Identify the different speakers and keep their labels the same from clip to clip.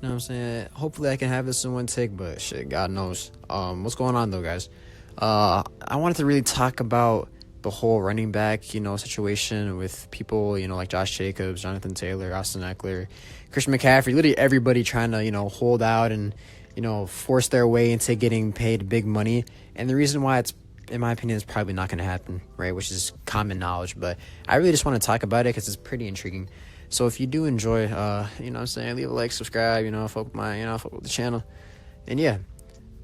Speaker 1: know what I'm saying? Hopefully I can have this in one take, but shit, God knows. What's going on though, guys? I wanted to really talk about the whole running back, situation with people, like Josh Jacobs, Jonathan Taylor, Austin Ekeler, Christian McCaffrey, literally everybody trying to, hold out and, force their way into getting paid big money. And the reason why it's, in my opinion, is probably not going to happen, right? Which is common knowledge, but I really just want to talk about it because it's pretty intriguing. So if you do enjoy, leave a like, subscribe, fuck with the channel. And yeah,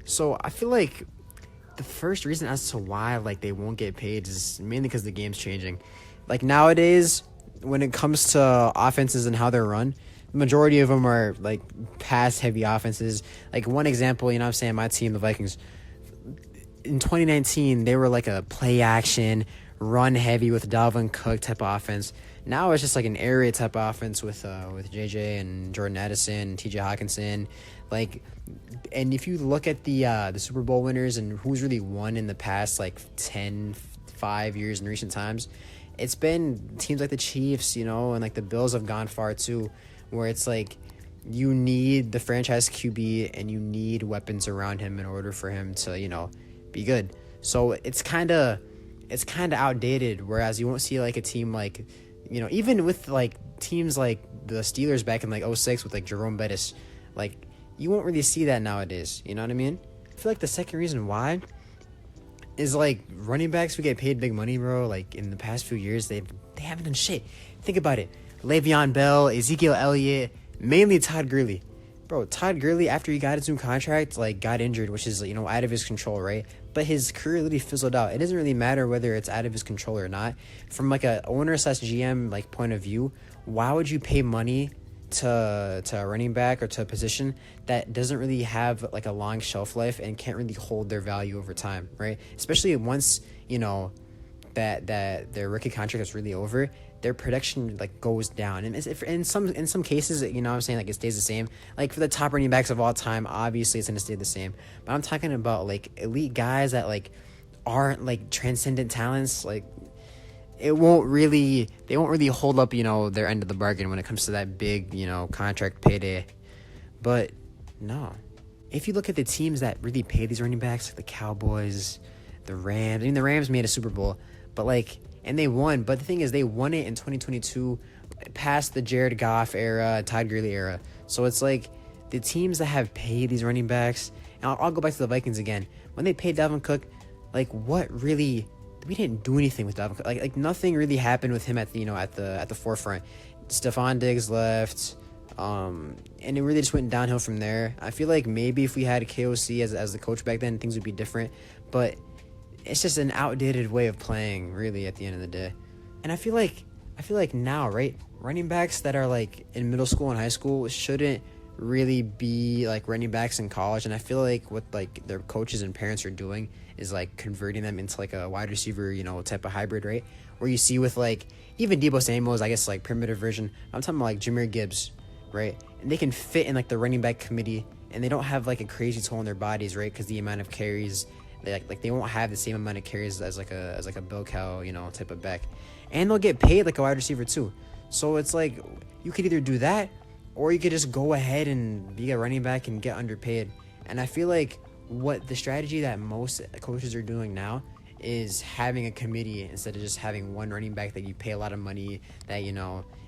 Speaker 1: so I feel like the first reason as to why, they won't get paid is mainly because the game's changing. Like, nowadays, when it comes to offenses and how they're run, the majority of them are, pass-heavy offenses. Like, one example, my team, the Vikings, in 2019, they were like a play-action, run-heavy with Dalvin Cook type of offense. Now it's just like an air raid type of offense with JJ and Jordan Addison, TJ Hawkinson. And if you look at the Super Bowl winners and who's really won in the past 5 years in recent times, it's been teams like the Chiefs, and the Bills have gone far too, where it's you need the franchise QB and you need weapons around him in order for him to, be good. So it's kind of outdated, whereas you won't see a team even with teams like the Steelers back in 06 with Jerome Bettis, you won't really see that nowadays. You know what I mean? I feel the second reason why is running backs who get paid big money, bro. In the past few years, they haven't done shit. Think about it: Le'Veon Bell, Ezekiel Elliott, mainly Todd Gurley. Bro, Todd Gurley, after he got his new contract, got injured, which is out of his control, right? But his career literally fizzled out. It doesn't really matter whether it's out of his control or not. From a owner/GM point of view, why would you pay money to a running back or to a position that doesn't really have a long shelf life and can't really hold their value over time, right? Especially once that their rookie contract is really over, their production goes down. And if in some cases, it stays the same. For the top running backs of all time, obviously it's gonna stay the same. But I'm talking about elite guys that aren't transcendent talents. They won't really hold up, their end of the bargain when it comes to that big, contract payday. But no. If you look at the teams that really pay these running backs, the Cowboys, the Rams. I mean, the Rams made a Super Bowl, but and they won. But the thing is, they won it in 2022, past the Jared Goff era, Todd Gurley era. So it's the teams that have paid these running backs, and I'll go back to the Vikings again. When they paid Dalvin Cook, what really? We didn't do anything with Dalvin Cook. Nothing really happened with him at the forefront. Stephon Diggs left, and it really just went downhill from there. I feel maybe if we had KOC as the coach back then, things would be different. But it's just an outdated way of playing, really, at the end of the day. And I feel like now, right, running backs that are in middle school and high school shouldn't really be running backs in college. And I feel what their coaches and parents are doing is converting them into a wide receiver, type of hybrid, right? Where you see with even Deebo Samuel's, I guess primitive version. I'm talking about Jahmyr Gibbs, right? And they can fit in the running back committee, and they don't have a crazy toll on their bodies, right? Because the amount of carries, they won't have the same amount of carries as a bell cow, type of back, and they'll get paid like a wide receiver too. So it's you could either do that, or you could just go ahead and be a running back and get underpaid. And I feel what the strategy that most coaches are doing now is having a committee instead of just having one running back that you pay a lot of money, that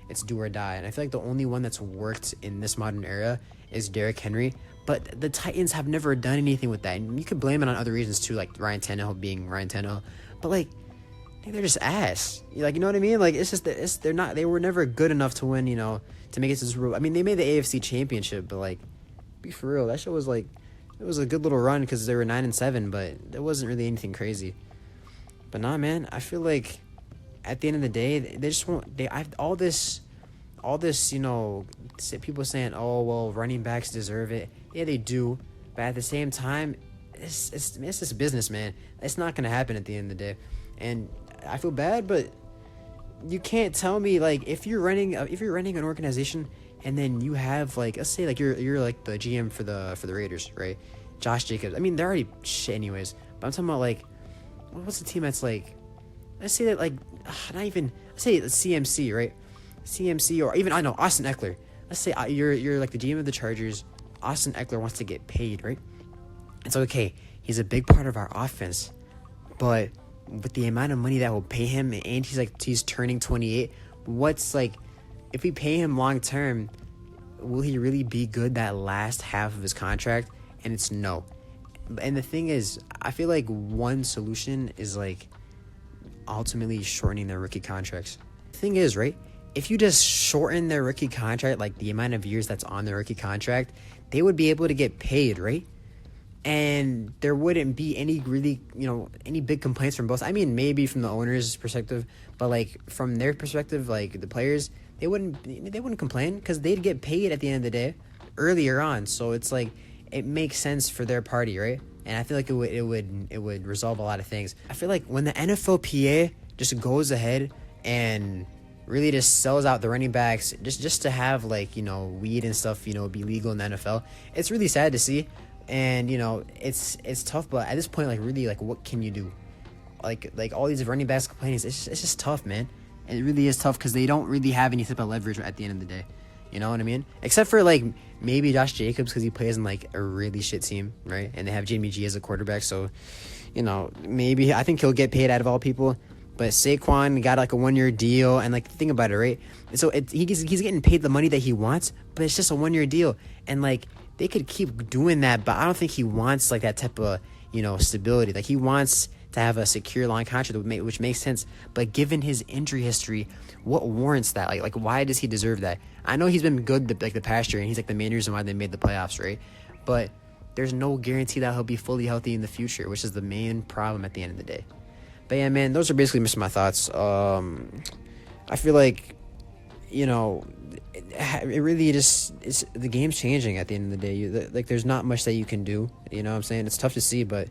Speaker 1: it's do or die. And I feel the only one that's worked in this modern era is Derrick Henry. But the Titans have never done anything with that, and you could blame it on other reasons too, like Ryan Tannehill being Ryan Tannehill. But they're just ass. You know what I mean? It's just they were never good enough to win, to make it to the Super Bowl. I mean, they made the AFC Championship, but be for real, that shit was it was a good little run because they were 9-7, but it wasn't really anything crazy. But nah, man, I feel at the end of the day, they just won't. They have all this, people saying, oh well, running backs deserve it. Yeah, they do, but at the same time, it's just business, man. It's not gonna happen at the end of the day, and I feel bad, but you can't tell me if you're running an organization. And then you have let's say you're the GM for the Raiders, right? Josh Jacobs. I mean, they're already shit anyways. But I'm talking about what's the team that's let's say that not even, let's say it's CMC, right? CMC, or even I know Austin Ekeler. let's say you're like the GM of the Chargers. Austin Ekeler wants to get paid, right? It's okay. He's a big part of our offense, but with the amount of money that will pay him, and he's turning 28. What's like, if we pay him long term, will he really be good that last half of his contract? And it's no. And the thing is, I feel like one solution is like ultimately shortening their rookie contracts. The thing is, right, if you just shorten their rookie contract, like the amount of years that's on their rookie contract, they would be able to get paid, right? And there wouldn't be any really, any big complaints from both. I mean, maybe from the owner's perspective, but like from their perspective, like the players, they wouldn't complain because they'd get paid at the end of the day earlier on. So it's like, it makes sense for their party, right? And I feel like it would resolve a lot of things. I feel like when the NFLPA just goes ahead and really just sells out the running backs just to have like, weed and stuff, be legal in the NFL, it's really sad to see. And it's tough, but at this point, like, really, like, what can you do? Like all these running backs complaining, it's just tough, man. And it really is tough because they don't really have any type of leverage at the end of the day. You know what I mean? Except for like maybe Josh Jacobs, because he plays in like a really shit team, right? And they have Jimmy G as a quarterback, so maybe I think he'll get paid out of all people. But Saquon got like a 1-year deal, and like think about it, right? So he's getting paid the money that he wants, but it's just a 1-year deal, and like they could keep doing that, but I don't think he wants like that type of stability. Like he wants to have a secure long contract, which makes sense. But given his injury history, what warrants that? Like why does he deserve that? I know he's been good the past year, and he's like the main reason why they made the playoffs, right? But there's no guarantee that he'll be fully healthy in the future, which is the main problem at the end of the day. But yeah, man, those are basically just my thoughts. I feel like, it really just the game's changing at the end of the day. Like there's not much that you can do. You know what I'm saying? It's tough to see, but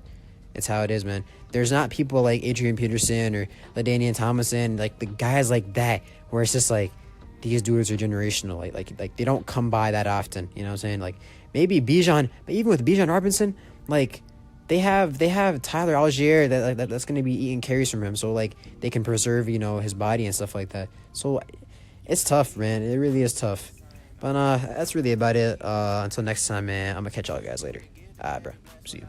Speaker 1: it's how it is, man. There's not people like Adrian Peterson or LaDainian Tomlinson, like the guys like that, where it's just like these dudes are generational. Like they don't come by that often. You know what I'm saying? Like maybe Bijan, but even with Bijan Robinson, like they have Tyler Algier that's going to be eating carries from him, so like they can preserve his body and stuff like that. So it's tough, man. It really is tough. But that's really about it. Until next time, man. I'm gonna catch y'all guys later. Bro. See you.